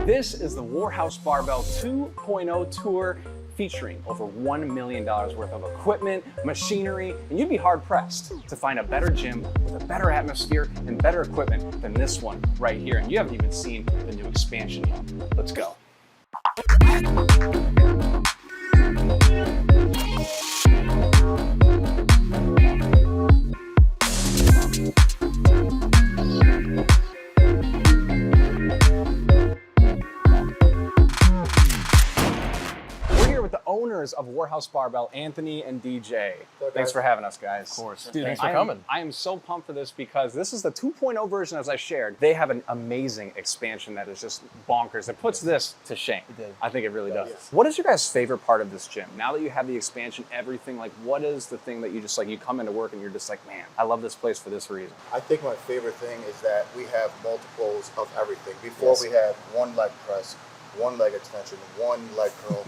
This is the Warhouse Barbell 2.0 tour featuring over $1 million worth of equipment, machinery, and you'd be hard-pressed to find a better gym with a better atmosphere and better equipment than this one right here. And you haven't even seen the new expansion yet. Let's go. Owners of Warhouse Barbell, Anthony and DJ. Thanks for having us, guys. Of course. Dude, thanks for coming. I am so pumped for this because this is the 2.0 version, as I shared. They have an amazing expansion that is just bonkers. It puts this to shame. I think it really does. Yes. What is your guys' favorite part of this gym? Now that you have the expansion, everything, like what is the thing that you just like, you come into work and you're just like, man, I love this place for this reason? I think my favorite thing is that we have multiples of everything. Before we had one leg press, one leg extension, one leg curl.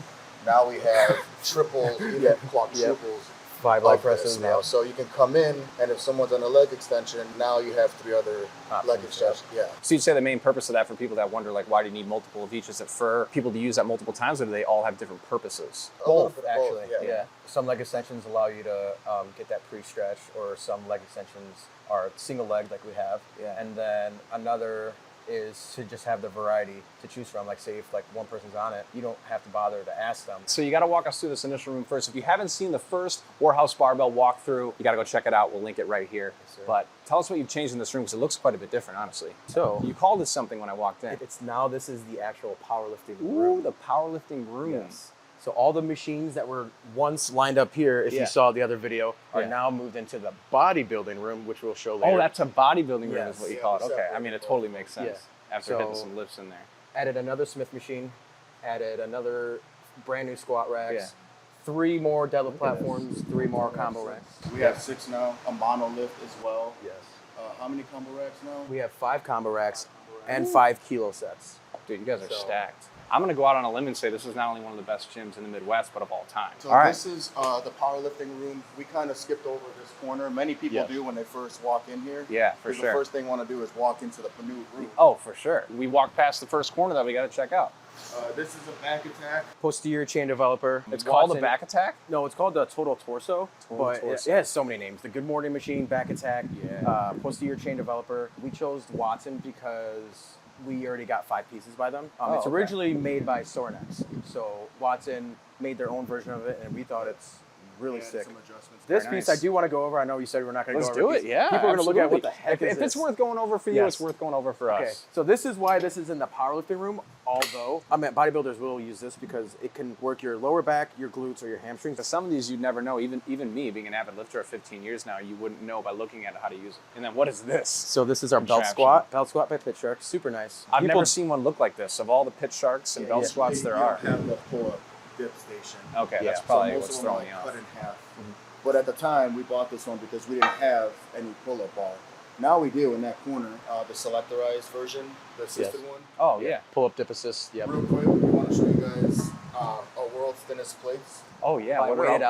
Now we have triples, even quadruples. 5 leg presses now. So you can come in, and if someone's on a leg extension, now you have 3 other leg extensions. Yeah. So you'd say the main purpose of that for people that wonder, like, why do you need multiple of each? Is it for people to use that multiple times, or do they all have different purposes? Both, actually. Yeah. Some leg extensions allow you to get that pre-stretch, or some leg extensions are single leg, like we have. Yeah. And then another is to just have the variety to choose from. Like, say if like one person's on it, you don't have to bother to ask them. So you got to walk us through this initial room first. If you haven't seen the first Warhouse Barbell walkthrough, you got to go check it out. We'll link it right here. Yes, sir. But tell us what you've changed in this room, because it looks quite a bit different, honestly. So you called this something when I walked in. this is the actual powerlifting Ooh, room. the powerlifting room. Yes. So all the machines that were once lined up here, if you saw the other video, are now moved into the bodybuilding room, which we'll show later. Oh, that's a bodybuilding room Yes. is what you call it. Okay, I mean, it totally makes sense. Yeah. After hitting some lifts in there. Added another Smith machine, added another brand new squat racks, Yeah. 3 more deadlift platforms, 3 more combo racks. We have 6 now, a monolift as well. Yes. How many combo racks now? We have 5 combo racks and 5 kilo sets. Dude, you guys are stacked. I'm gonna go out on a limb and say this is not only one of the best gyms in the Midwest, but of all time. So all this is the powerlifting room. We kind of skipped over this corner. Many people do when they first walk in here. Yeah, for sure. The first thing they want to do is walk into the new room. Oh, for sure. We walked past the first corner that we got to check out. This is a back attack. Posterior chain developer. It's called the back attack? No, it's called the total torso. But torso. it has so many names. The Good Morning Machine, back attack, posterior chain developer. We chose Watson because we already got 5 pieces by them. It's originally made by Sornex. So Watson made their own version of it, and we thought it's really sick. Some adjustments. This piece I do want to go over. I know you said we're not going to go over. Let's do it, yeah. People are going to look at what the heck is If it's worth going over for you, it's worth going over for us. So this is why this is in the powerlifting room, although bodybuilders will use this because it can work your lower back, your glutes, or your hamstrings. But some of these you'd never know. Even me, being an avid lifter of 15 years now, you wouldn't know by looking at it how to use it. And then what is this? So this is our belt squat. Belt squat by Pit Shark. Super nice. I've never seen one look like this. Of all the pit sharks and belt squats there are. Have the pull-up dip station. Okay, that's probably what's most of them throwing you off. cut in half. But at the time, we bought this one because we didn't have any pull-up bar. Now we do in that corner, the selectorized version, the assisted one. Oh, yeah. Pull up dip assist. Yep. Real quick, we want to show you guys our world's thinnest plates. Oh, yeah.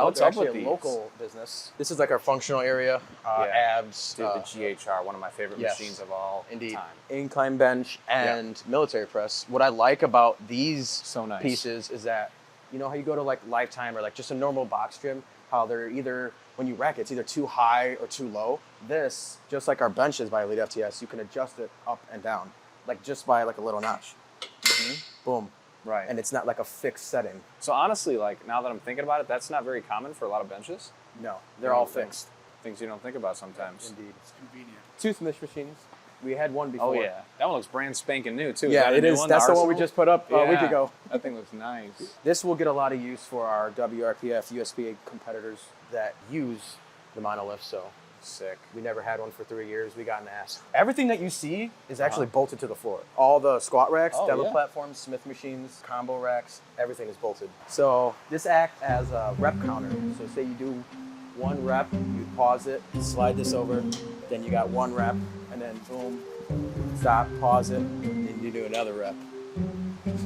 What's up with with these? Local business. This is like our functional area. Abs. Dude, the GHR, one of my favorite machines of all time. Incline bench and military press. What I like about these nice. pieces is that, you know how you go to like Lifetime or like just a normal box gym, how they're either, when you rack it, it's either too high or too low. This, just like our benches by Elite FTS, you can adjust it up and down, like just by like a little notch. Boom. Right. And it's not like a fixed setting. So honestly, like now that I'm thinking about it, that's not very common for a lot of benches. No, they're all fixed. Things you don't think about sometimes. Indeed. It's convenient. 2 Smith machines. We had one before. Oh yeah, that one looks brand spanking new too. Yeah, it is. That's the one we just put up a week ago. That thing looks nice. This will get a lot of use for our WRPF, USPA competitors that use the monolift. So sick. We never had one for 3 years. We got an ass. Everything that you see is actually bolted to the floor. All the squat racks, deadlift platforms, Smith machines, combo racks, everything is bolted. So this acts as a rep counter. So say you do 1 rep, you pause it, slide this over, then you got 1 rep, and then boom, stop, pause it, and you do another rep.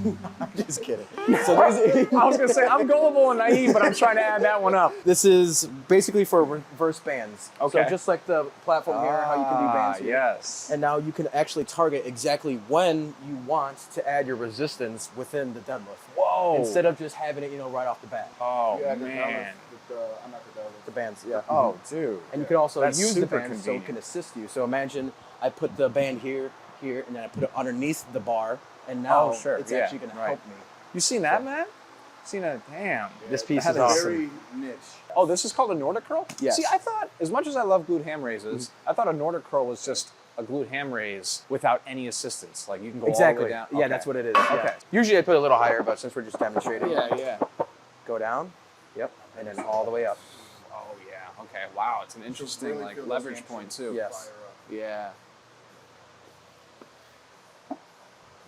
I'm just kidding. So there's, I was gonna say I'm gullible and naive, but I'm trying to add that one up. this is basically for reverse bands. Okay. So just like the platform here, how you can do bands here. Yes. And now you can actually target exactly when you want to add your resistance within the deadlift. Whoa. Instead of just having it, right off the bat. Oh Yeah, man. I'm not the The bands, yeah. Oh dude. And you can also That's use the super band so it convenient. can assist you. So imagine I put the band here, and then I put it underneath the bar, and now Oh, sure. it's Yeah, actually going to right. help me. You seen that, man? Seen that? Damn. This piece That is is awesome. Very niche. Oh, this is called a Nordic curl? Yes. See, I thought, as much as I love glute ham raises, I thought a Nordic curl was just a glute ham raise without any assistance. Like you can go all the Exactly. way down. Yeah, Okay. that's what it is. Okay. Yeah. Usually I put it a little higher, but since we're just demonstrating, Yeah. go down. Yep. And then all the way up. Oh yeah. Okay. Wow. It's an interesting Really like feel those leverage hamstrings point too. Yes. fire up. Yeah.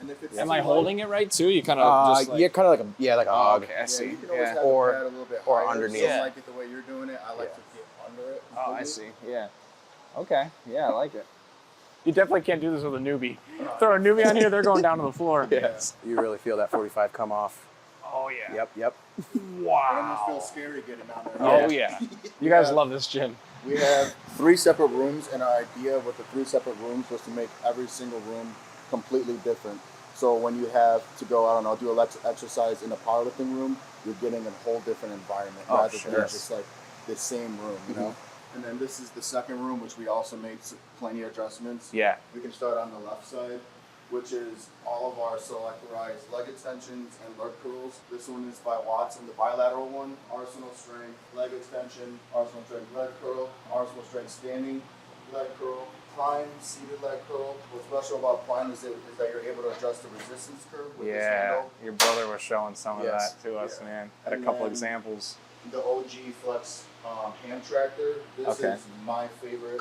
And if it's Am I holding it right too? You kind of just like. yeah, kind of like a Oh, hog. okay. I Yeah, see. you can always Yeah. have Or- the pad a little bit or higher. underneath. Some Yeah. like it the way you're doing it. I like to get under it. Oh, I completely. see. Yeah. Okay. Yeah, I like it. You definitely can't do this with a newbie. Throw a newbie on here, they're going down to the floor. Yes. You really feel that 45 come off. Oh yeah. Yep. It almost Wow. feels scary getting down there. Oh yeah. You guys Yeah. love this gym. We have 3 separate rooms, and our idea with the 3 separate rooms was to make every single room completely different. So when you have to go, I don't know, do an exercise in a powerlifting room, you're getting a whole different environment Oh, rather sure. than just like the same room, you know? And then this is the second room, which we also made plenty of adjustments. Yeah. We can start on the left side, which is all of our selectorized leg extensions and leg curls. This one is by Watson, the bilateral one. Arsenal strength, leg extension, arsenal strength leg curl, arsenal strength standing leg curl, prime seated leg curl. What's special about prime is that you're able to adjust the resistance curve with this Yeah. handle. Your brother was showing some Yes. of that to us, Yeah. man. Had a And couple then- examples. The OG Flex hand tractor. This Okay. is my favorite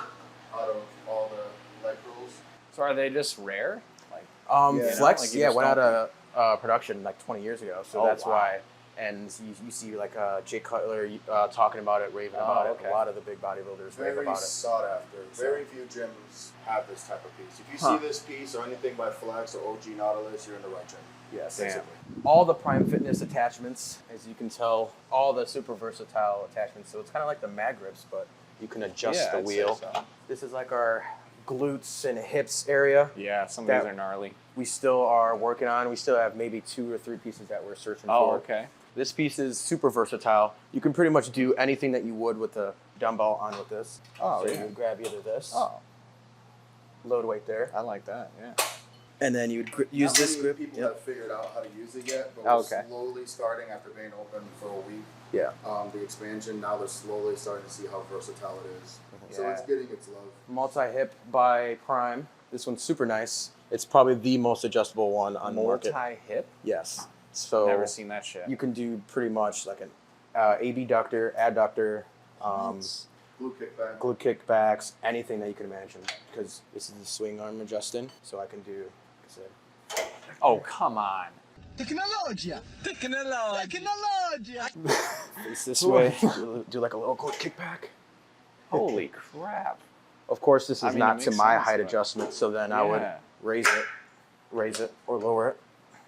out of all the leg curls. So are they just rare? Like Yeah. Flex, Like you yeah, just went out don't- of production like 20 years ago, so Oh, that's wow. why. And you see like Jay Cutler talking about it, raving about okay. it. A lot of the big bodybuilders rave Very about it. sought after. Very few gyms have this type of piece. If you see this piece or anything by Flex or OG Nautilus, you're in the right gym. Yes. Damn. All the Prime Fitness attachments, as you can tell, all the super versatile attachments. So it's kind of like the mag grips, but you can adjust Yeah, the I'd say wheel. so. This is like our glutes and hips area. Yeah, some of That- these are gnarly. We still are working on. We still have maybe 2 or 3 pieces that we're searching Oh, for. okay. This piece is super versatile. You can pretty much do anything that you would with the dumbbell on with this. Oh, so yeah. you would grab either this, Oh, load weight there, I like that. Yeah. and then you would use Not this many grip. people Yep. have figured out how to use it yet, but Oh, we're okay. slowly starting after being open for a week. Yeah. The expansion, now they're slowly starting to see how versatile it is. So Yeah. it's getting its love. Multi-hip by Prime. This one's super nice. It's probably the most adjustable one on the market. Multi-hip? Yes. So Never seen that shit. you can do pretty much like an abductor, adductor, Glute kickback. glute kickbacks, anything that you can imagine. Because this is the swing arm adjusting, so I can do, like I said, Oh, come on. Tecnologia! face this way, do like a little glute kickback. Holy crap. Of course, this is I mean, it not to makes my sense, height but- adjustment, so then I would Yeah. raise it, or lower it.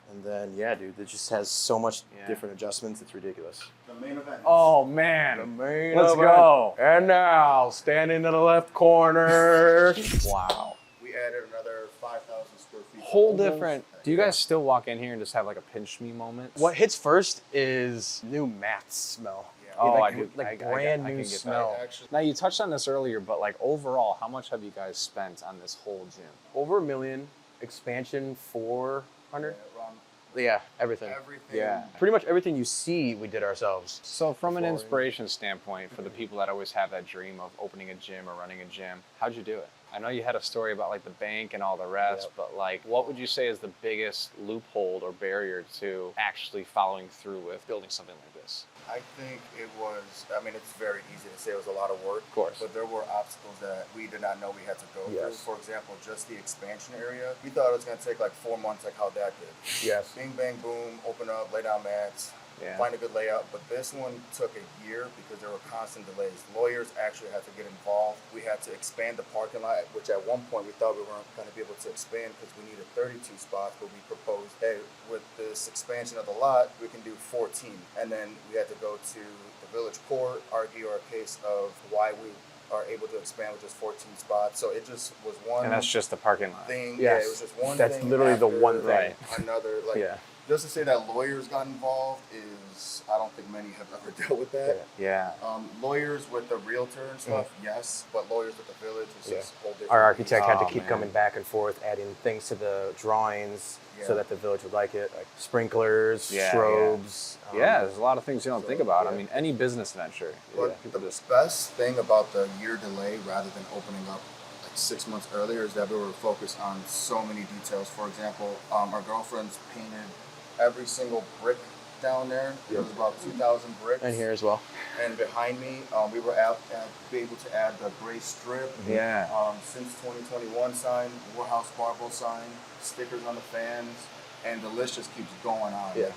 And then, yeah, dude, it just has so much Yeah. different adjustments, it's ridiculous. The main event. Oh, man. Main Let's event. go. And now, standing in the left corner. Wow. We added another 5,000 square feet. Whole different. Do you guys still walk in here and just have like a pinch me moment? What hits first is new mats smell. Yeah. Oh, like, I do. Like I brand can new get that. smell. Actually, Now, you touched on this earlier, but like overall, how much have you guys spent on this whole gym? Over $1 million, expansion 400. around Yeah, everything. everything. Yeah. Pretty much everything you see, we did ourselves. So from an Flooring. inspiration standpoint, for the people that always have that dream of opening a gym or running a gym, how'd you do it? I know you had a story about like the bank and all the rest, Yep. but like what would you say is the biggest loophole or barrier to actually following through with building something like this? I think it was, I mean, it's very easy to say it was a lot of work. Of course. But there were obstacles that we did not know we had to go through. Yes. For example, just the expansion area. We thought it was going to take like 4 months, like how that did. Yes. Bing, bang, boom, open up, lay down mats, Yeah. find a good layout. But this one took a year because there were constant delays. Lawyers actually had to get involved. We had to expand the parking lot, which at one point we thought we weren't going to be able to expand because we needed 32 spots. But we proposed, hey, with the this expansion of the lot, we can do 14. And then we had to go to the village court, argue our case of why we are able to expand with just 14 spots. So it just was one. And that's just the parking lot. Thing. Yes. Yeah, it was just one That's thing. literally the after one thing. Another, like, Yeah. just to say that lawyers got involved is, I don't think many have ever dealt with that. Yeah. Lawyers with the realtor and stuff, yes, but lawyers with the village is just a whole different. Our architect had to Oh, keep man. coming back and forth, adding things to the drawings so Yeah. that the village would like it, like sprinklers, Yeah, strobes. Yeah, there's a lot of things you don't so, think about. yeah. I mean, any business venture. But People the just best thing about the year delay rather than opening up like 6 months earlier is that we were focused on so many details. For example, our girlfriends painted every single brick down there. It was about 2,000 bricks. And here as well. And behind me, we were be able to add the gray strip. Yeah. Since 2021 sign, Warhouse Barbell sign, stickers on the fans, and the list just keeps going on. Yeah.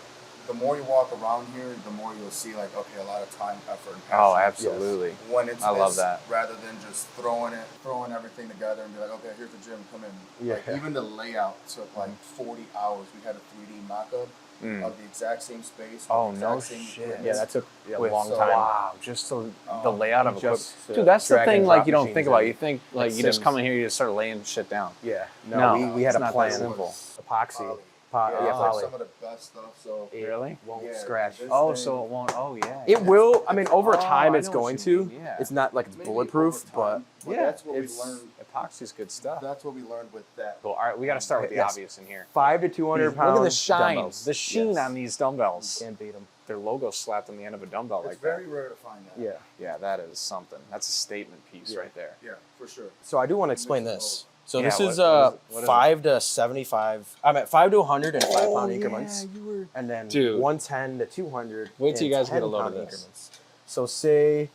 The more you walk around here, the more you'll see like, okay, a lot of time, effort, and passion. Oh, absolutely. When it's I love this, that. rather than just throwing everything together and be like, okay, here's the gym, come in. Yeah. Like, even the layout took like 40 hours. We had a 3D mock-up of the exact same space. with Oh, the no exact same shit. bricks. Yeah, that took a With- long so- time. Wow, just the layout of just equipment. Dude, that's the drag and thing. drop Like you don't machines think about. and- You think like and you just Sims. come in here, you just start laying shit down. Yeah. No, we had it's a not that plan. simple. Epoxy. Yeah, Yeah, it's like poly. some of the best stuff. So It Really? won't Yeah, scratch. this Oh, thing- so it won't. Oh, yeah. It will. I mean, over Oh, time, I it's know what going you to. mean, yeah. It's not like it's maybe bulletproof, over but time, yeah, that's what we it's- learned. Epoxy's good stuff. That's what we learned with that. Cool. All right, we got to start with the Yes. obvious in here. 5 to 200 pounds. Look at the shine, dumbbells. the sheen Yes. on these dumbbells. Can't beat them. Their logo slapped on the end of a dumbbell It's like very that. rare to find that. Yeah. Yeah, that is something. That's a statement piece right there. Yeah, for sure. So I do want to explain this. So Yeah, this what- is what is 5 to 75. I'm at 5 to 100 and 5-pound increments, you were. and then Dude. 110 to 200. Wait till in you guys get a load of 10-pound this. increments. So say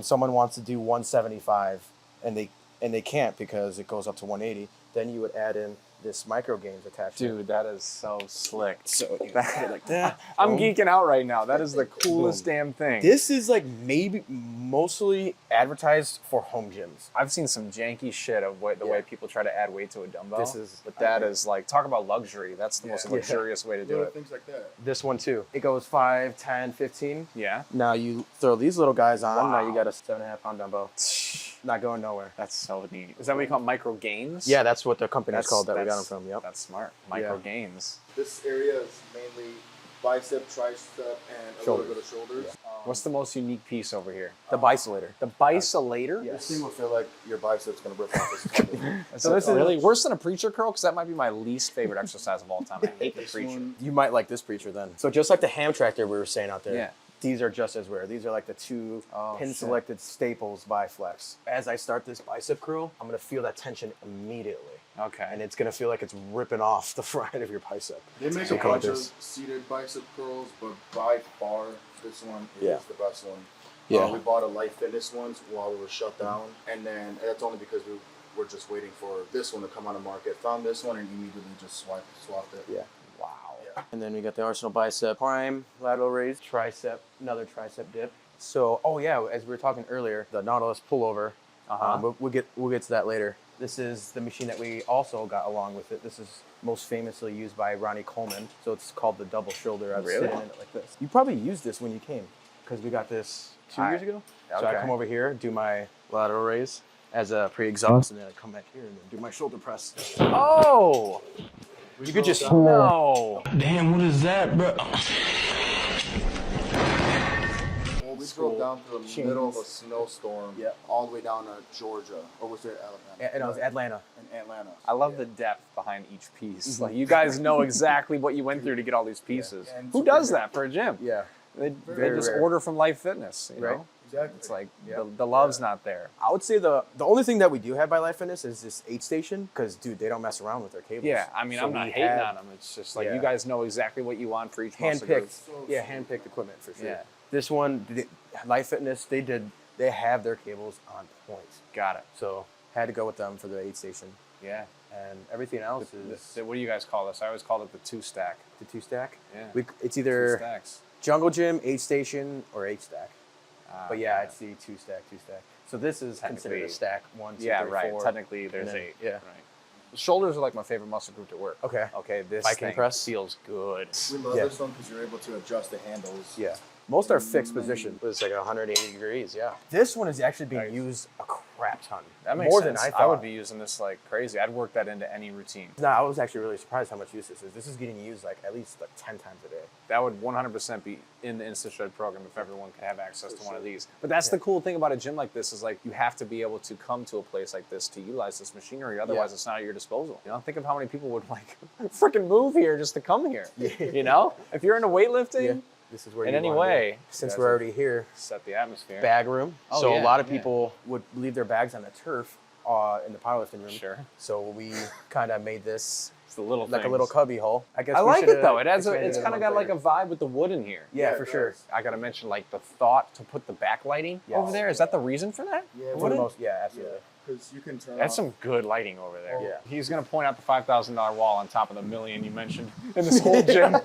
someone wants to do 175, and they can't because it goes up to 180. Then you would add in this micro gains attached. to it. Dude, that is so slick. So you get like that. I'm Boom. geeking out right now. That is the coolest Boom. damn thing. This is like maybe mostly advertised for home gyms. I've seen some janky shit of the way people try to add weight to a dumbbell. This is- but that is like, talk about luxury. That's the most Yeah. luxurious way to do Little it. things like that. This one too. It goes 5, 10, 15. Yeah. Now you throw these little guys on. Wow. Now you got a 7.5-pound dumbbell. Not going nowhere. That's so neat. Is that what you call micro gains? Yeah, that's what the company is That's called that we got them that's- from. Yep. That's smart. Micro Yeah. gains. This area is mainly bicep, tricep, and a Shoulders. little bit of shoulders. What's the most unique piece over here? The bisolator. The bisolator? This thing will feel like your bicep's gonna rip off his tummy. So this is really worse than a preacher curl, because that might be my least favorite exercise of all time. I hate the This preacher. one- You might like this preacher then. So just like the ham tractor we were saying out there. Yeah. These are just as rare. These are like the two Oh, pin shit. selected staples by Flex. As I start this bicep curl, I'm gonna feel that tension immediately. Okay. And it's gonna feel like it's ripping off the front of your bicep. They make So a come bunch with of this. seated bicep curls, but by far this one is Yeah. the best one. Yeah. We bought a Life Fitness ones while we were shut down, and then that's only because we were just waiting for this one to come on the market. Found this one and immediately just swapped it. Yeah. Wow. Yeah. And then we got the Arsenal bicep prime, lateral raise, tricep, another tricep dip. So, oh yeah, as we were talking earlier, the Nautilus pullover. We'll get to that later. This is the machine that we also got along with it. This is most famously used by Ronnie Coleman. So it's called the double shoulder. I was Really? sitting in it like this. You probably used this when you came because we got this 2 years ago. So I Okay. come over here, do my lateral raise as a pre-exhaust, and then I come back here and then do my shoulder press. Oh! You could just No! Damn, what is that, bro? Well, we drove down through the middle of a snowstorm, Yeah. all the way down to Georgia, or was it Alabama? and I was Atlanta. In Atlanta. I love the depth behind each piece. Like, you guys know exactly what you went through to get all these pieces. And Who does that for a gym? Yeah. They Very just rare. order from Life Fitness, you Right. know? Exactly. It's like Yeah. the love's not there. I would say the only thing that we do have by Life Fitness is this 8 station because, dude, they don't mess around with their cables. Yeah, I mean, So I'm not we hating have on them. It's just like Yeah. you guys know exactly what you want for each muscle group. handpicked, handpicked equipment for sure. Yeah. This one, Life Fitness, they have their cables on point. Got it. So had to go with them for the 8 station, Yeah. and everything else is What do you guys call this? I always called it the 2-stack. the 2 stack. Yeah. It's 2 either stacks. Jungle Gym, 8 station, or 8 stack. But yeah, got it's the 2 stack. So this is considered a Technically- stack. 1, 2, Yeah, 3, right. 4. Technically, there's then- 8. yeah. Right. Shoulders are like my favorite muscle group to work. Okay. Okay, this Viking thing press? feels good. We love Yeah. this one because you're able to adjust the handles. Yeah. Most are fixed position. It's like 180 degrees, yeah. This one is actually being used a crap ton. That makes more sense. than I thought. I would be using this like crazy. I'd work that into any routine. No, I was actually really surprised how much use this is. This is getting used like at least like 10 times a day. That would 100% be in the Instashred program if everyone could have access to one of these. But that's the cool thing about a gym like this is like you have to be able to come to a place like this to utilize this machinery. Otherwise, it's not at your disposal. You know, think of how many people would like freaking move here just to come here. You know, if you're into weightlifting. This is where in you any wanna way, be. Since we're already here, set the atmosphere. bag room. Oh, so yeah, a lot of people would leave their bags on the turf in the powerlifting room. Sure. So we kind of made this It's the little like things. a little cubby hole. I guess I we like shoulda it though. It has expanded it's it kind of month got like a later. vibe with the wood in here. Yeah, Yeah, for it sure. does. I gotta mention like the thought to put the backlighting Yes. over there. Is that the reason for that? Yeah, For the most, yeah, absolutely. because you can turn That's off. some good lighting over there. Yeah. He's gonna point out the $5,000 wall on top of the $1 million you mentioned in this whole gym.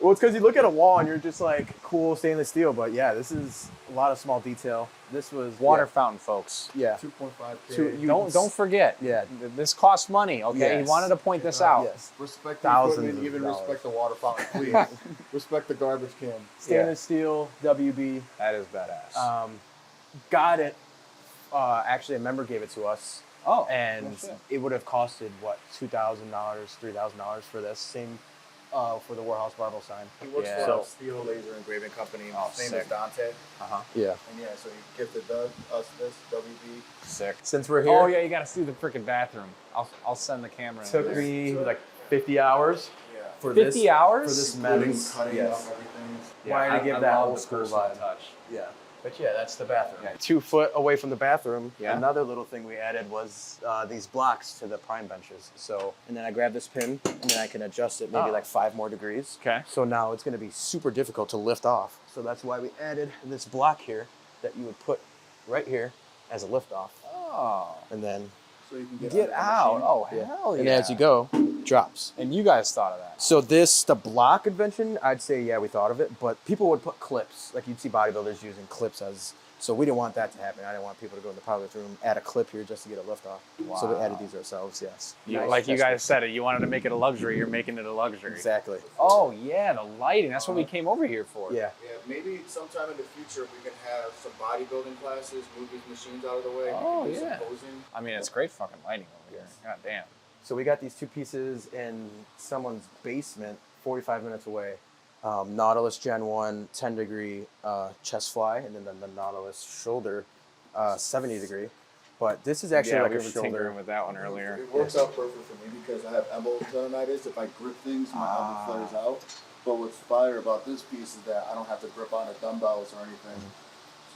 Well, it's because you look at a wall and you're just like, cool stainless steel, but yeah, this is a lot of small detail. This was Water fountain, folks. Yeah. 2.5K. Don't forget. Yeah. This costs money. Okay. Yes. He wanted to point this out. Yes. Respect the Thousands equipment, of even dollars. respect the water fountain, please. Respect the garbage can. Stainless steel, WB. That is badass. Got it. Actually, a member gave it to us. Oh, And no shit. it would have costed, what, $2,000, $3,000 for this same, for the Warhouse Barbell sign. He works Yeah. for a So- steel laser engraving company. Oh, His name sick. is Dante. Yeah. And yeah, so he gifted us this WB. Sick. Since we're here, Oh yeah, you gotta see the freaking bathroom. I'll send the camera. in took there. me like 50 hours Yeah. for 50 this. hours? For this Splitting, men's. cutting Yes. up everything. Wanted to give that love old the school personal vibe. touch. Yeah. But yeah, that's the bathroom. Okay. 2 foot away from the bathroom. Yeah. Another little thing we added was these blocks to the prime benches. So, and then I grab this pin and then I can adjust it maybe Oh. like 5 more degrees. Okay. So now it's going to be super difficult to lift off. So that's why we added this block here that you would put right here as a lift off. Oh. And then So you can get, Get under the out. machine. Oh hell yeah. and as you go, drops. And you guys thought of that. So the block invention, I'd say, yeah, we thought of it, but people would put clips. Like you'd see bodybuilders using clips so we didn't want that to happen. I didn't want people to go in the powerlift room, add a clip here just to get a lift off. So we Wow. added these ourselves, yes. Like you guys said it, you wanted to make it a luxury, you're making it a luxury. Exactly. Oh yeah, the lighting. That's what we came over here for. Yeah. Yeah, maybe sometime in the future we can have some bodybuilding classes, move these machines out of the way. Oh, we can do yeah. some posing. I mean, it's great fucking lighting over here. God damn. So we got these 2 pieces in someone's basement, 45 minutes away. Nautilus Gen 1, 10 degree chest fly, and then the Nautilus shoulder, 70 degree. But this is actually like we a were shoulder. tinkering with that one earlier. It works out perfect for me because I have elbow tendonitis. If I grip things, my elbow flares out. But what's fire about this piece is that I don't have to grip on the dumbbells or anything.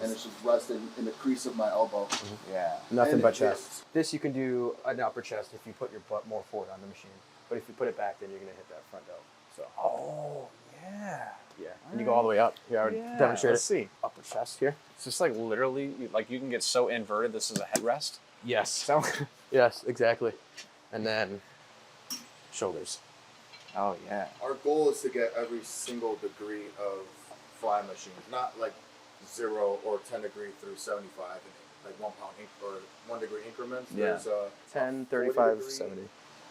And it's just rested in the crease of my elbow. Yeah. Nothing And but it chest. hits. This you can do an upper chest if you put your butt more forward on the machine. But if you put it back, then you're gonna hit that front delt. So Oh yeah. yeah, and you go all the way up. Here, I would demonstrate Let's it. see. Upper chest here. It's just like literally, like you can get so inverted. This is a headrest. Yes. So. Yes, exactly. And then shoulders. Oh yeah. Our goal is to get every single degree of fly machines, not like 0 or 10 degree through 75 in like 1 pound or 1 degree increments. Yeah. There's a 10, 40 35, degree 70.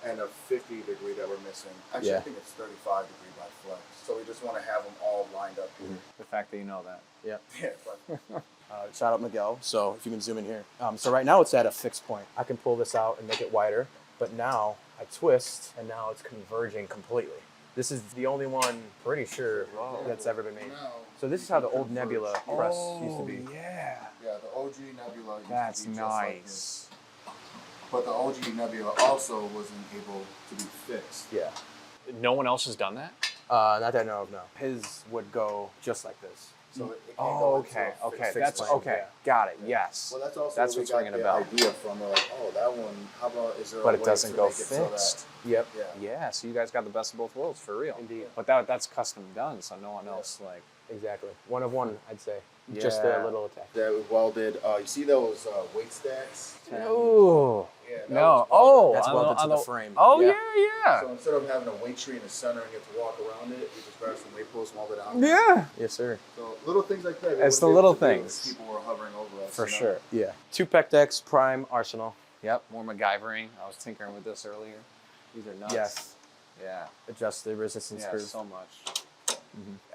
and a 50 degree that we're missing. Actually, Yeah. I think it's 35 degree by flex. So we just want to have them all lined up here. The fact that you know that. Yeah. Yeah, but Shout out Miguel. So if you can zoom in here. So right now it's at a fixed point. I can pull this out and make it wider, but now I twist and now it's converging completely. This is the only one, pretty sure, that's ever been made. now, So this is how the old Nebula press used to be. Yeah. yeah, the OG Nebula used That's to be just like nice. this. But the OG Nebula also wasn't able to be fixed. Yeah. No one else has done that. Not that I know of, no. His would go just like this. So it can't Oh, go into okay. a Okay. fixed That's plane. okay. Got it. Yes. Well, that's also That's where we what's got ringing a the bell. idea from. We're like, oh, that one. How about is there? But a it way doesn't to go make it so that- fixed. Yep. Yeah. Yeah. So you guys got the best of both worlds for real. Indeed. But that's custom done, so no one else like. Exactly. One of one, I'd say. Just a Yeah. little attack. That we welded. You see those weight stacks? No. Yeah. that No. was Oh. That's on welded to on the frame. Oh Yeah. yeah. So instead of having a weight tree in the center and you have to walk around it, you just grab some weight posts, weld it out. Yeah. Yes, sir. So little things like that. we It's wouldn't the be able little to do if things. People were hovering over us. For you know? sure. Yeah. 2 Pec Decks, Prime, Arsenal. Yep, more MacGyvering. I was tinkering with this earlier. These are nuts. Yes. Yeah. Adjust the resistance Yeah, curve. so much.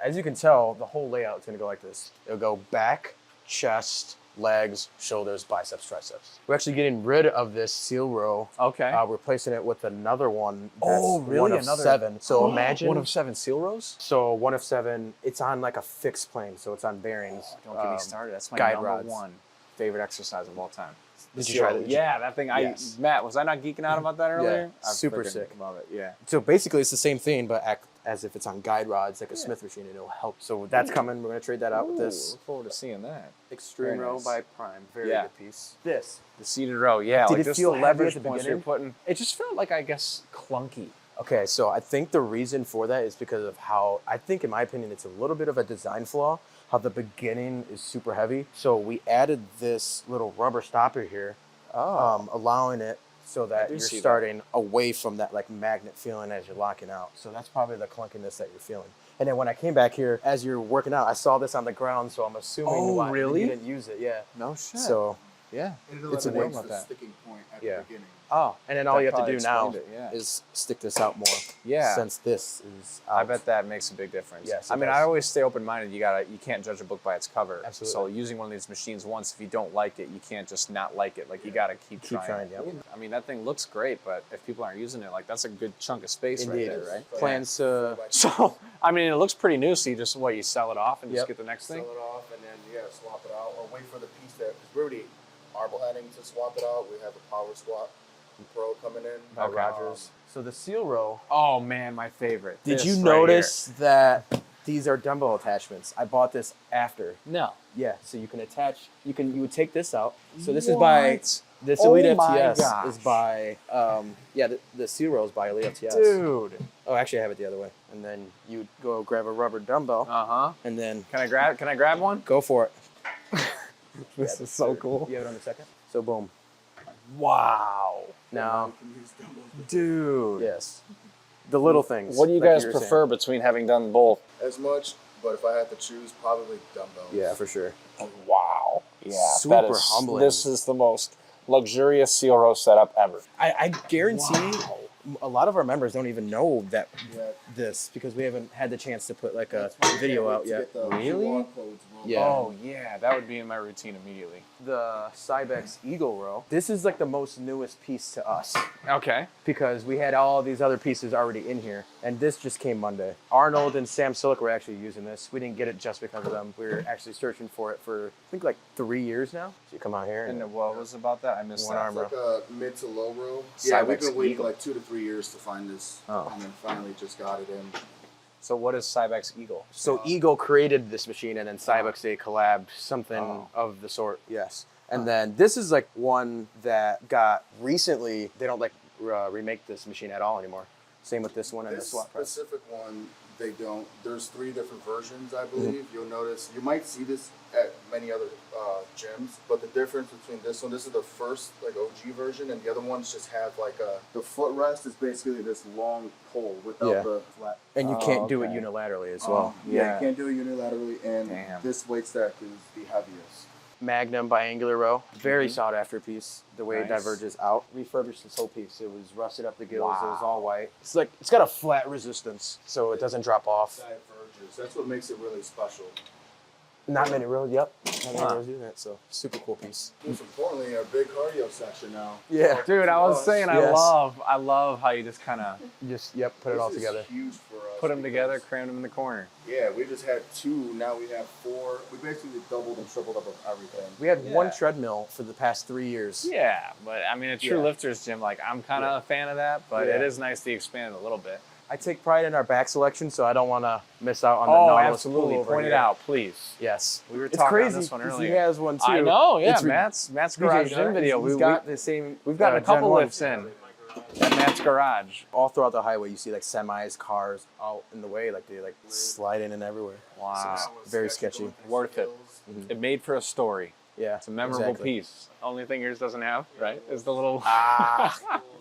As you can tell, the whole layout is going to go like this. It'll go back, chest, legs, shoulders, biceps, triceps. We're actually getting rid of this seal row. Okay. Replacing it with another one. Oh, That's really? One of Another 7. So imagine 1 of 7 seal rows? So 1 of 7. It's on like a fixed plane, so it's on bearings. Don't get me started. That's my guide number rods. 1 favorite exercise of all time. Did you try that? Yeah, that thing. Yes. Matt, was I not geeking out about that earlier? Yeah, I super freaking sick. Love it. Yeah. So basically, it's the same thing, but act as if it's on guide rods, like a Smith machine, and it'll help. So that's coming. We're gonna trade that out with this Look forward to seeing that. Extreme Very Row nice. by Prime. Very Yeah. good piece. This. The seated row, yeah. Did like it just feel the heavy at leverage the points you're beginning? putting. It just felt like, I guess, clunky. Okay, so I think the reason for that is because of how, I think in my opinion, it's a little bit of a design flaw, how the beginning is super heavy. So we added this little rubber stopper here, allowing it so that you're starting away from that like magnet feeling as you're locking out. So that's probably the clunkiness that you're feeling. And then when I came back here, as you're working out, I saw this on the ground, so I'm assuming Oh, really? you didn't use it, yeah. No shit. So, yeah. It It's a eliminates about the that. sticking point at Yeah. the beginning. Oh, and then all you have to probably do now explained it, yeah. is stick this out more. Yeah. Since this is out. I bet that makes a big difference. Yes, I it mean, does. I always stay open-minded. You can't judge a book by its cover. Absolutely. So using one of these machines once, if you don't like it, you can't just not like it. Like you got to keep trying. Yep. I mean, that thing looks great, but if people aren't using it, like that's a good chunk of space Indeed. right there, right? Plans to... So, I mean, it looks pretty new. So you just you sell it off and just Yep. get the next Sell thing. it off and then you gotta swap it out or wait for the piece that, because we're already are planning to swap it out. We have a Power Squat Pro coming in by Okay. Rogers. So the seal row. Oh man, my favorite. Did This you right notice that these are dumbbell attachments? I bought this after. here. No. Yeah, so you can attach. You would take this out. So this is by What? this Oh Elite my FTS gosh. is by the seal row is by Elite FTS. Dude. Oh, actually, I have it the other way. And then you go grab a rubber dumbbell, Uh-huh. and then Can I grab one? go for it. This is so cool. You have it on the second. So boom. Wow. Now, you can use dumbbells. Dude. yes, the little things. What do you like guys were prefer saying. between having done both? As much, but if I had to choose, probably dumbbells. Yeah, for sure. Wow. Yeah. Super that is, humbling. This is the most luxurious seal row setup ever. I guarantee a lot of our members don't even know that Yeah. this because we haven't had the chance to put like a That's why we video can't wait out to yet. get the Really? QR codes rolled Yeah. out. Oh yeah, that would be in my routine immediately. The Cybex Eagle row. This is like the most newest piece to us Okay. because we had all these other pieces already in here, and this just came Monday. Arnold and Sam Silic were actually using this. We didn't get it just because of them. We were actually searching for it for I think like 3 years now. So you come out here And what was about that? I missed One that. arm It's like a mid to low row. Yeah, we've Cybex been waiting Eagle. like 2 to 3 years to find this, Oh. and then finally just got it in. So what is Cybex Eagle? So Eagle created this machine, and then Cybex they collabed something Oh. of the sort. Yes. And then this is like one that got recently. They don't like remake this machine at all anymore. Same with this one and the This squat press. specific one, they don't. There's 3 different versions, I believe. You'll notice. You might see this at many other gyms, but the difference between this one, this is the first like OG version, and the other ones just have like the footrest is basically this long pole without Yeah. the flat. And you Oh, can't do it okay. unilaterally as well. Yeah, Yeah. you can't do it unilaterally, and Damn. this weight stack is the heaviest. Magnum biangular row, very sought after piece. The way it Nice. diverges out, refurbished this whole piece. It was rusted up the gills. It was Wow. all white. It's like it's got a flat resistance, so it doesn't drop off. Diverges. That's what makes it really special. Not many rows. Yep. Not many Huh. rows do that. So super cool piece. Most importantly, a big cardio section now. Yeah. Dude, I was saying Yes. I love how you just kind of Just put it all This is together. huge for us. put them because- together, cram them in the corner. Yeah, we just had 2. Now we have 4. We basically doubled and tripled up of everything. We had one Yeah. treadmill for the past 3 years. Yeah, but I mean, a true Yeah. lifter's gym, like I'm kind of Yeah. a fan of that, but Yeah. it is nice to expand it a little bit. I take pride in our back selection, so I don't want to miss out on the Oh, Nautilus absolutely. pool over Point it here. out, please. Yes. We were It's talking crazy on this one 'cause earlier. he has one too. I know, yeah. It's re- Matt's garage gym video. He's got the same. We've gotten a Gen couple 1. lifts in at Matt's garage. All throughout the highway, you see like semis, cars out in the way, like they like slide in and everywhere. Wow. So it's very sketchy. Worth it. It made for a story. Yeah, It's a memorable exactly. piece. Only thing yours doesn't have, right? Is the little.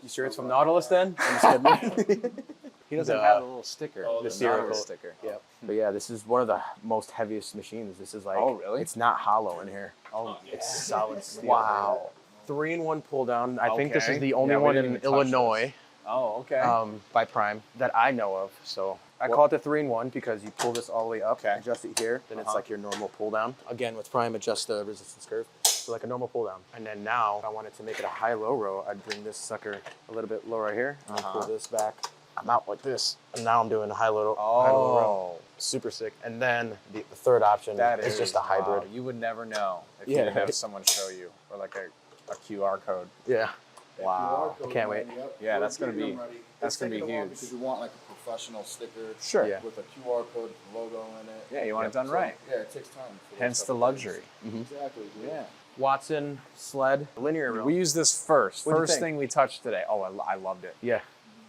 You sure it's from Nautilus then? I'm just kidding. He doesn't the- have the little sticker. Oh, the the Nautilus Nautilus. sticker. Yep. But yeah, this is one of the most heaviest machines. This is like. Oh, really? It's not hollow in here. Oh, It's solid steel. Wow. 3-in-1 pull down. I think this is Okay. the only Yeah, we one didn't in even touch Illinois Oh, okay. by Prime that I know of. So I call it the 3-in-1 because you pull this all the way up, Okay. adjust it here, then it's like your normal pull down. Again, with Prime, adjust the resistance curve. So like a normal pull down. And then now, if I wanted to make it a high-low row, I'd bring this sucker a little bit lower here, and then pull this back. I'm out like this. And now I'm doing a high-low row. Super sick. And then the third option is just a hybrid. Wow, you would never know if you didn't have someone show you, or like a QR code. Yeah. Wow. I can't wait. Yeah, that's gonna be huge. Because you want like a professional sticker Sure. Yeah. with a QR code logo in it. Yeah, you want it done So, right. Yeah, it takes time. for those Hence type the of luxury. things. Exactly. Dude. Yeah. Watson sled, linear row. We used this first. What'd you First think? thing we touched today. Oh, I loved it. Yeah.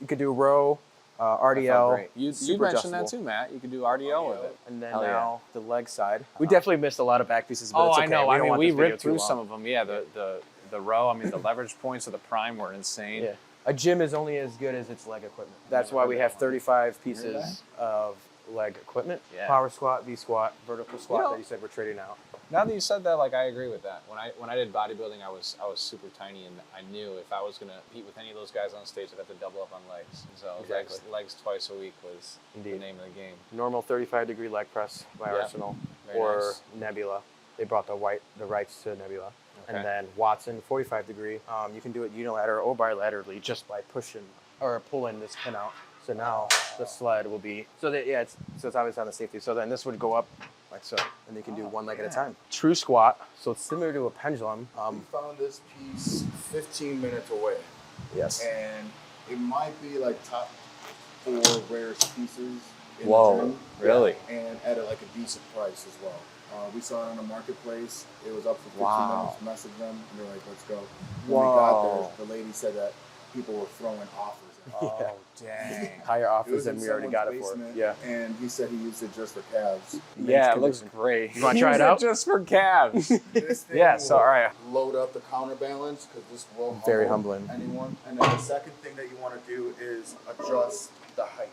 You could do row, Felt RDL. great. You super mentioned that adjustable. too, Matt. You could do RDL with it. And then Hell yeah. now the leg side. We definitely missed a lot of back pieces, but Oh, it's okay. I know. don't I mean, want we this video ripped too through long. some of them. Yeah, the row. I mean, the leverage points of the Prime were insane. Yeah. A gym is only as good as its leg equipment. That's why we have 35 pieces of leg equipment. Yeah. Power squat, V squat, vertical squat know- that you said we're trading out. Now that you said that, like I agree with that. When I did bodybuilding, I was super tiny, and I knew if I was gonna compete with any of those guys on stage, I'd have to double up on legs. So Exactly. legs twice a week was the Indeed. name of the game. Normal 35-degree leg press by Yeah. Arsenal Very or nice. Nebula. They brought the rights to Nebula. Okay. And then Watson, 45-degree. You can do it unilateral or bilaterally just by pushing or pulling this pin out. So now the sled will be, it's obviously on the safety. So then this would go up like so, and you can do one leg at a time. True squat, so it's similar to a pendulum. We found this piece 15 minutes away. Yes. And it might be like top 4 rarest pieces in Whoa, the gym. really? And at like a decent price as well. We saw it on the marketplace. It was up for 15 Wow. minutes. Messaged them, and they're like, "Let's go." When Whoa. we got there, the lady said that people were throwing offers. Oh, dang. Higher It offers was than in we already got it someone's for. basement, Yeah. And he said he used it just for calves. Yeah, it looks condition. great. You wanna try it out? Just for calves. This thing Yeah, so, will all right. load up the counterbalance because this will Very humble humbling. anyone. And then the second thing that you want to do is adjust the height.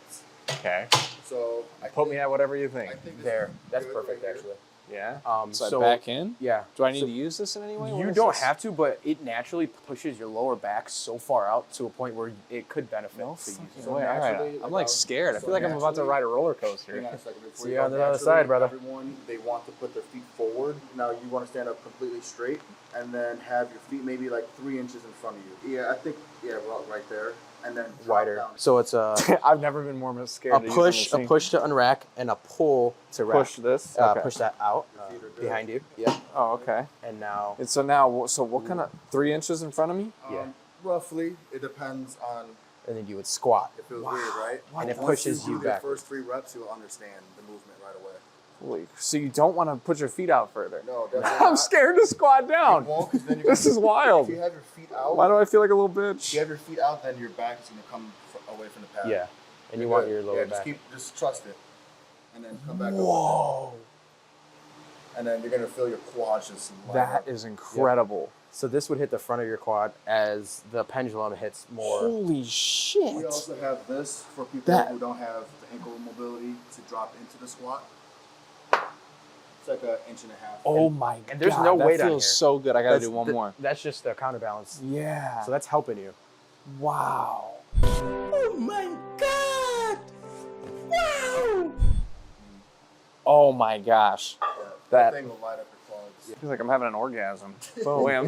Okay. So Put me at whatever you think. I think this There. is That's good perfect, right here. actually. Yeah. So back in. Yeah. Do I need So to use this in any way? What You is don't this? have to, but it naturally pushes your lower back so far out to a point where it could benefit No to use fucking it. So way. All right. naturally, I'm like scared. I feel like I'm about to naturally- ride a roller coaster. Hang on a second. Before See you you go, on the other naturally, side, brother. Everyone, they want to put their feet forward. Now you want to stand up completely straight and then have your feet maybe like 3 inches in front of you. Yeah, I think, well, right there. And then drop Wider. down. So it's a I've never been more scared. to use a push to unrack, and a pull to rack. Push this. Okay. Push that out feet are good. behind you. Yeah. Oh, okay. And now, And so now, what kind of 3 inches in front of me? Yeah. Roughly, it depends on and then you would squat. if it was weird, right? And it Once pushes you do the back. first 3 reps, you'll understand the movement right away. Holy, so you don't want to put your feet out further. No, definitely I'm not. scared to squat down. You won't, 'cause then you're This gonna- is wild. If you have your feet out, Why do I feel like a little if you bitch? have your feet out, then your back is gonna come away from the pad. Yeah. And you You're want good. your lower just back. just trust it, and then come back. Whoa. And then you're gonna feel your quads just light That up. is incredible. So this would hit the front of your quad as the pendulum hits more. Holy shit. We also have this for people who don't have the ankle mobility to drop into the squat. It's like an inch and a half. Oh my god. And there's no that weight on feels here. so good. I gotta do one more. That's just the counterbalance. Yeah. So that's helping you. Wow. Oh my god! Wow! Oh my gosh. That thing will light up your quads. Feels like I'm having an orgasm. Boy, I'm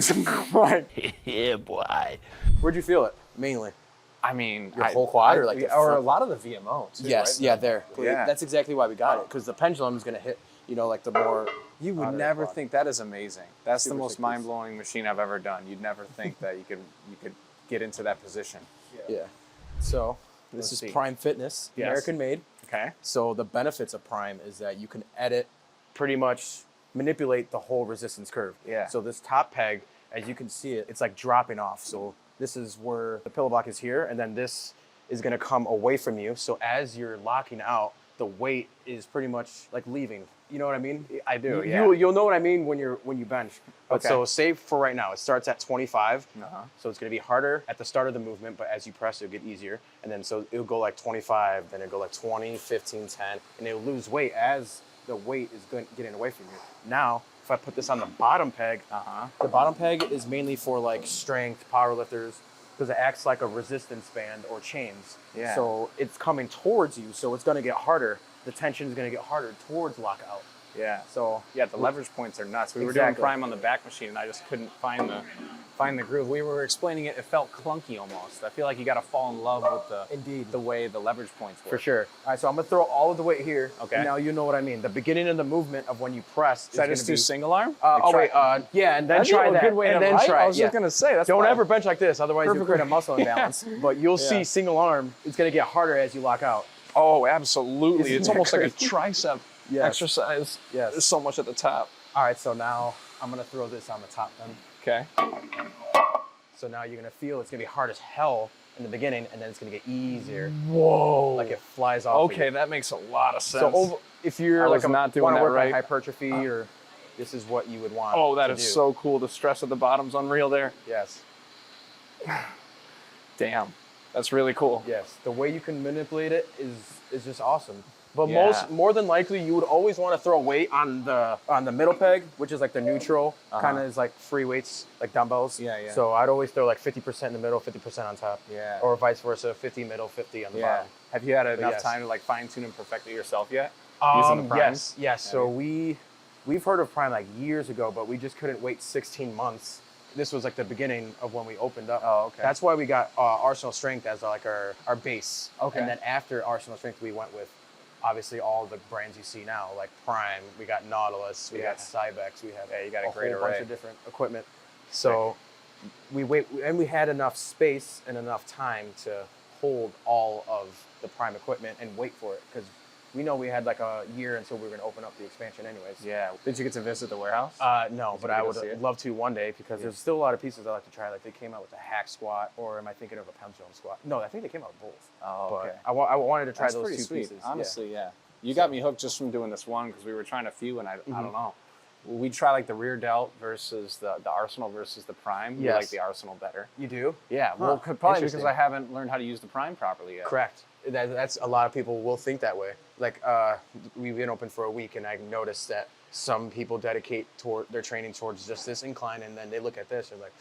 like, Yeah, boy. Where'd you feel it mainly? I mean, Your whole quad or like the or a front? lot of the VMO too, Yes, right? yeah, there. Yeah. That's exactly why we got it, because the pendulum is gonna hit, like the more. You would outer never quad. think that is amazing. That's Super the most sick piece. mind-blowing machine I've ever done. You'd never think that you could get into that position. Yeah. So this Let's is see. Prime Fitness, Yes. American made. Okay. So the benefits of Prime is that you can edit, pretty much manipulate the whole resistance curve. Yeah. So this top peg, as you can see it, it's like dropping off. So this is where the pillow block is here, and then this is gonna come away from you. So as you're locking out, the weight is pretty much like leaving. You know what I mean? I do, yeah. You'll know what I mean when you bench. But Okay. so say for right now, it starts at 25. Uh-huh. So it's gonna be harder at the start of the movement, but as you press, it'll get easier. And then so it'll go like 25, then it'll go like 20, 15, 10, and it'll lose weight as the weight is getting away from you. Now, if I put this on the bottom peg, the bottom peg is mainly for like strength, powerlifters, because it acts like a resistance band or chains. Yeah. So it's coming towards you, so it's going to get harder. The tension is going to get harder towards lockout. Yeah. So yeah, the leverage points are nuts. We were doing prime on the back machine, and I just couldn't find the groove. We were explaining it; it felt clunky almost. I feel like you got to fall in love with the way the leverage points work. For sure. All right, so I'm gonna throw all of the weight here. Okay. And now you know what I mean. The beginning of the movement of when you press. Should I just do single arm? Yeah, and then That'd try be a that. good way and to, then right? try. I was just gonna say that's Don't fine. ever bench like this, otherwise you'll create a muscle imbalance. But you'll see single arm. It's gonna get harder as you lock out. Oh, absolutely. It's almost like a crazy? tricep exercise. Yes. There's so much at the top. All right, so now I'm gonna throw this on the top then. Okay. So now you're gonna feel it's gonna be hard as hell in the beginning, and then it's gonna get easier. Whoa. Like it flies off. Okay, that makes a lot of sense. So if you're not doing want that to work right. on hypertrophy, or this is what you would want. Oh, that to is do. so cool. The stress at the bottom's unreal there. Yes. Damn. That's really cool. Yes. The way you can manipulate it is just awesome. But Yeah. more than likely, you would always want to throw weight on the middle peg, which is like the neutral, kind of is like free weights, like dumbbells. Yeah, yeah. So I'd always throw like 50% in the middle, 50% on top. Yeah. Or vice versa, 50 middle, 50 on the bottom. Have you had enough yes. time to like fine tune and perfect it yourself yet? Using the primes? Yes. So we've heard of Prime like years ago, but we just couldn't wait 16 months. This was like the beginning of when we opened up. Oh, okay. That's why we got Arsenal Strength as like our base. Okay. And then after Arsenal Strength, we went with obviously all the brands you see now, like Prime. We got Nautilus. We got Cybex. We have you got a great whole array. bunch of different equipment. So we had enough space and enough time to hold all of the Prime equipment and wait for it, because we know we had like a year until we were going to open up the expansion anyways. Yeah. Did you get to visit the warehouse? No, but I would love to one day, because there's still a lot of pieces I like to try. Like they came out with a hack squat, or am I thinking of a pendulum squat? No, I think they came out with both. Oh, okay. But I wanted to try That's those pretty two sweet. pieces. Honestly, yeah. You got me hooked just from doing this one, because we were trying a few, and I don't know. We try like the rear delt versus the Arsenal versus the Prime. We like the Arsenal better. You do? Yeah. Well, probably because Interesting. I haven't learned how to use the Prime properly yet. Correct. That's a lot of people will think that way. Like we've been open for a week, and I noticed that some people dedicate their training towards just this incline, and then they look at this and like,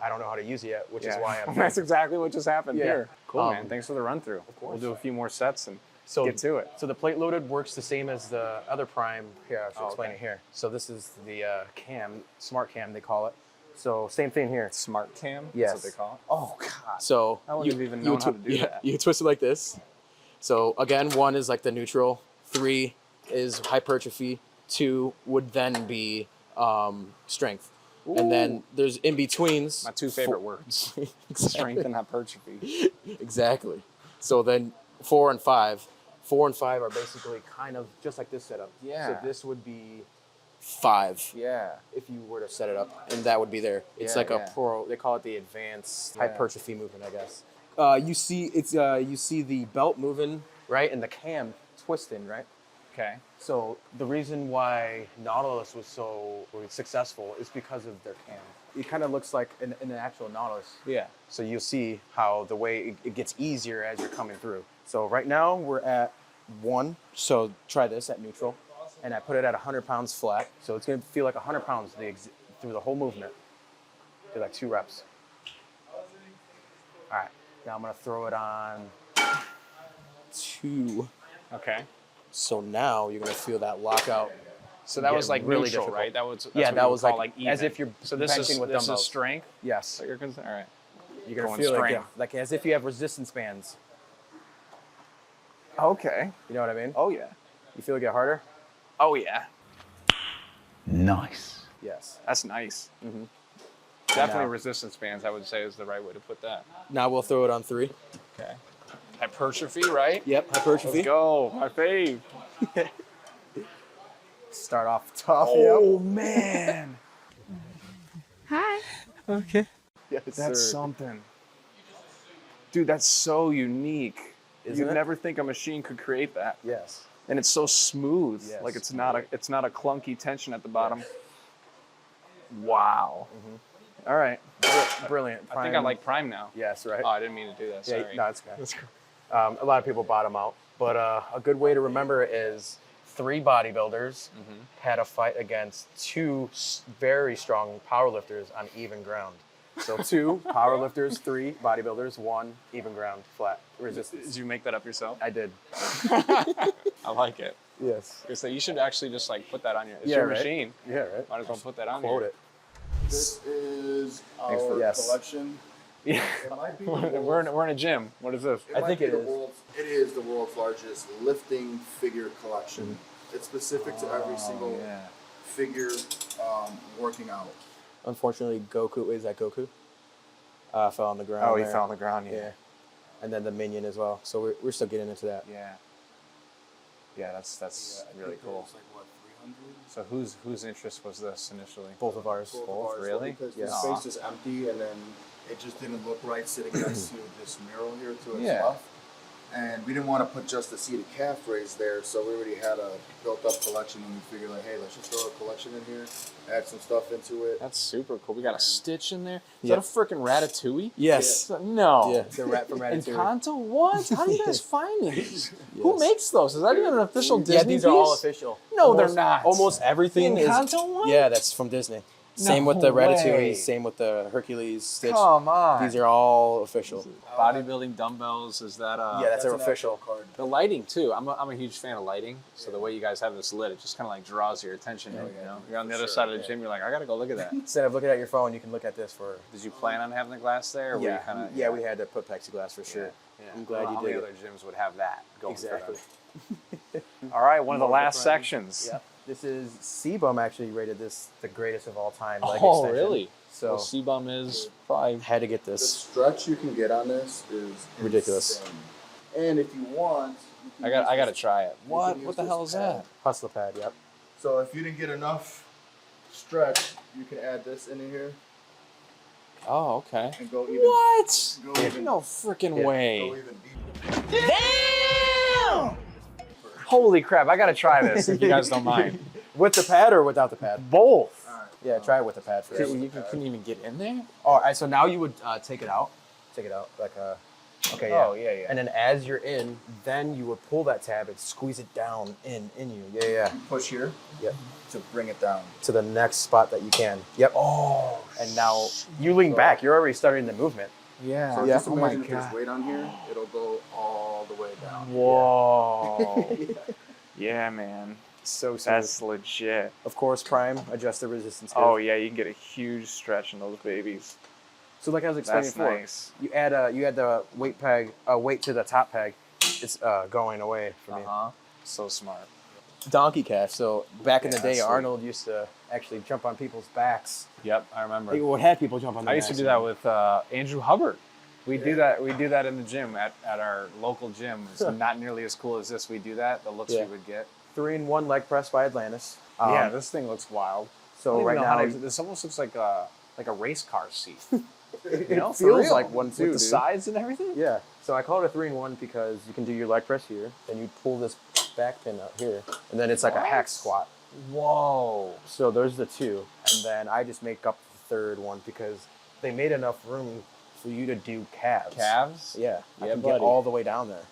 I don't know how to use it yet, which is why I'm. That's exactly what just happened here. Cool, man. Thanks for the run through. Of course. We'll do a few more sets and So get to it. So the plate loaded works the same as the other Prime. Here, I should explain it here. So this is the cam, smart cam they call it. So same thing here. Smart cam? Yes. That's what they call it? Oh, God. So I wouldn't have even known how to do that. You twist it like this. So again, 1 is like the neutral, 3 is hypertrophy, 2 would then be strength. Ooh. And then there's in-betweens. My 2 favorite words. Strength and hypertrophy. Exactly. So then 4 and 5. 4 and 5 are basically kind of just like this setup. Yeah. So this would be 5. Yeah. If you were to set it up, and that would be there. It's like a pro. They call it the advanced hypertrophy movement, I guess. You see the belt moving, right, and the cam twisting, right? Okay. So the reason why Nautilus was so successful is because of their cam. It kind of looks like an actual Nautilus. Yeah. So you'll see how the way it gets easier as you're coming through. So right now we're at 1. So try this at neutral. And I put it at 100 pounds flat. So it's going to feel like 100 pounds through the whole movement. Do like 2 reps. All right. Now I'm going to throw it on 2. Okay. So now you're going to feel that lockout. So that was like really neutral, difficult. right? That was that was like even. as if you're so this benching is with this dumbbells. is strength. Yes. So you're concerned. All right. You're going to Going feel strength. like as if you have resistance bands. Okay. You know what I mean? Oh yeah. You feel it get harder? Oh yeah. Nice. Yes. That's nice. Mm-hmm. Definitely resistance bands, I would say, is the right way to put that. Now we'll throw it on 3. Okay. Hypertrophy, right? Yep, hypertrophy. Let's go. My fave. Start off tough. Oh, man. Hi. Okay. Yes, That's sir. something. Dude, that's so unique. Isn't You'd it? never think a machine could create that. Yes. And it's so smooth. Yes. Like it's not a clunky tension at the bottom. Wow. Mm-hmm. All right. Brilliant. I think I like Prime now. Yes, right. Oh, I didn't mean to do that. Sorry. No, it's okay. A lot of people bottom out, but a good way to remember is 3 bodybuilders had a fight against 2 very strong powerlifters on even ground. So 2 powerlifters, 3 bodybuilders, 1 even ground flat resistance. Did you make that up yourself? I did. I like it. Yes. So you should actually just like put that on your, it's your right. machine. Yeah, right. Might as well put that on Quote here. it. This is Thanks for- our Yes. collection. Yeah. It might be the We're in a gym. What is this? It I might think be it the is. It is the world's largest lifting figure collection. It's specific to every single figure working out. Unfortunately, Goku, is that Goku? Fell on the ground. Oh, he there. fell on the ground. Yeah. And then the minion as well. So we're still getting into that. Yeah. Yeah, that's I really think cool. it's like, what, 300? So whose interest was this initially? Both of ours. Both of Both? ours, Really? Because Yeah. the space is empty, and then it just didn't look right sitting next to this mural here to its Yeah. left. And we didn't want to put just the seated calf raise there, so we already had a built-up collection, and we figured, like, hey, let's just throw a collection in here, add some stuff into it. That's super cool. We got a Stitch in there. Is Yep. that a freaking Ratatouille? Yes. No. Yeah, the rat from Ratatouille. Encanto? What? How do you guys find these? Who Yes. makes those? Is that even an official Disney Yeah, these are all piece? official. No, they're Almost- not. Almost everything The is. Encanto one? Yeah, that's from Disney. No Same with the way. Ratatouille. Same with the Hercules Stitch. Come on. These are all official. Bodybuilding dumbbells. Is that Yeah, that's our an official. actual card. the lighting too? I'm a huge fan of lighting. So the way you guys have this lit, it just kind of like draws your attention. You know, you're on the For other sure, side of the yeah. gym. You're like, I gotta go look at that. Instead of looking at your phone, you can look at this for. Did you plan on having the glass there? Or were you kinda, yeah, we had to put plexiglass for sure. Yeah. I'm glad Well, you how did many it. other gyms would have that going Exactly. for them? All right, one of the More last different. sections. Yeah. This is Sebum actually rated this the greatest of all time. Leg Oh, extension. really? So Well, C-Bum is probably. had to get The this. stretch you can get on this is Ridiculous. insane. And if you want, you can I use gotta this- try it. you What? can use What the this hell is pad. that? Hustler pad, yep. So if you didn't get enough stretch, you can add this in here Oh, okay. and go even. What? Go even. No freaking Yeah. Go way. even deeper. Damn! Holy crap! I gotta try this if you guys don't mind. With the pad or without the pad? Both. All right. Yeah, try it with the pad first. You couldn't even get in there. All right, so now you would take it out. Take it out like a. Okay, yeah. Oh yeah. And then as you're in, then you would pull that tab and squeeze it down in you. Yeah. Push here Yep. to bring it down. To the next spot that you can. Yep. Oh. And now you lean back. You're already starting the movement. Yeah. So Yeah. just Oh my imagine if there's God. weight on here, it'll go all the way down. Whoa. Yeah, man. So That's legit. of course, Prime adjust the resistance. Oh curve. yeah, you can get a huge stretch in those babies. So like I was explaining That's before, nice. you add the weight peg, weight to the top peg. It's going away for me. So smart. Donkey calf. So back in the Yeah, day, that's sweet. Arnold used to actually jump on people's backs. Yep, I remember. He would have people jump on. I used to do that with Andrew Hubbard. We do that in the gym at our local gym. It's not nearly as cool as this. We do that. The looks Yeah. we would get. 3-in-1 leg press by Atlantis. Yeah, this thing looks wild. I So don't even right know how now, to- this almost looks like a race car seat. it You know, for feels real. like one too, with the dude. sides and everything. Yeah. So I call it a 3-in-1 because you can do your leg press here, then you pull this back pin out here, and then it's like a hack What? squat. Whoa. So there's the 2, and then I just make up the 3rd one because they made enough room for you to do calves. Calves? Yeah. I Yeah, can buddy. get all the way down there.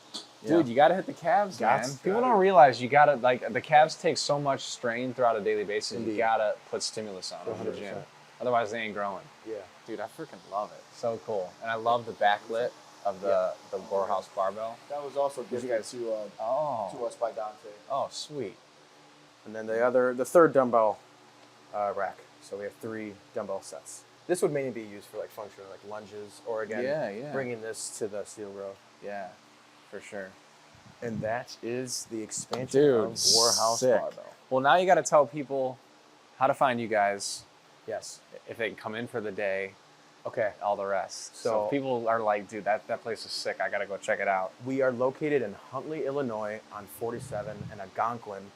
Dude, you gotta hit the calves, Gots. man. People don't realize you gotta, like, the calves take so much strain throughout a daily basis. You Indeed. gotta put stimulus on them in the 100%. gym. Otherwise, they ain't growing. Yeah. Dude, I freaking love it. So cool. And I love the backlit of the Warhouse Barbell. That was also you gifted guys- to Oh. us by Dante. Oh, sweet. And then the 3rd dumbbell rack. So we have 3 dumbbell sets. This would mainly be used for like functional, like lunges, or again, Yeah. bringing this to the steel row. Yeah, for sure. And that is the expansion Dude, of Warhouse sick. Barbell. Well, now you gotta tell people how to find you guys Yes. if they can come in for the day, Okay. all the rest. So So- people are like, dude, that place is sick. I gotta go check it out. We are located in Huntley, Illinois on 47 and Algonquin.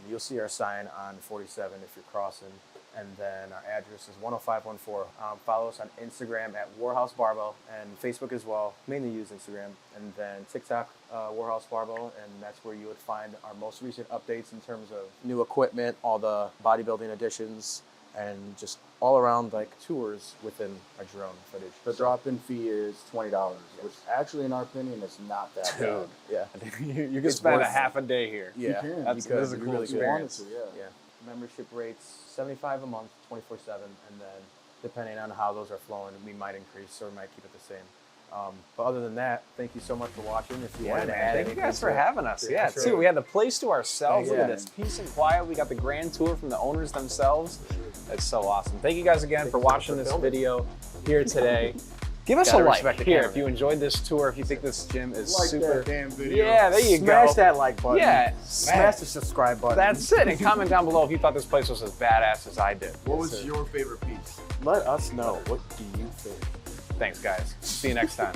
You'll see our sign on 47 if you're crossing. And then our address is 10514. Follow us on Instagram at Warhouse Barbell and Facebook as well. Mainly use Instagram. And then TikTok, Warhouse Barbell. And that's where you would find our most recent updates in terms of new equipment, all the bodybuilding additions, and just all around like tours within our drone footage. The drop-in fee is $20, which actually, in our opinion, is not that bad. Yeah. You can spend a half a day here. Yeah. You can. This is a You cool really experience. Want to, yeah. Yeah. Membership rates $75 a month, 24/7, and then depending on how those are flowing, we might increase or we might keep it the same. But other than that, thank you so much for watching. If you wanted to add thank you anything guys for to it. having us. Yeah, sure. too. We had the place to ourselves. Look at Yeah. this, peace and quiet. We got the grand tour from the owners themselves. It's so awesome. Thank you guys again for watching this video here today. Give us a Gotta like respect the here camera. if you enjoyed this tour. If you think this gym is Like super. that damn video. Yeah, there you Smash go. that like button. Yeah, Smash the subscribe button. That's it. And comment down below if you thought this place was as badass as I did. What was your favorite piece? Let us know. What do you think? Thanks, guys. See you next time.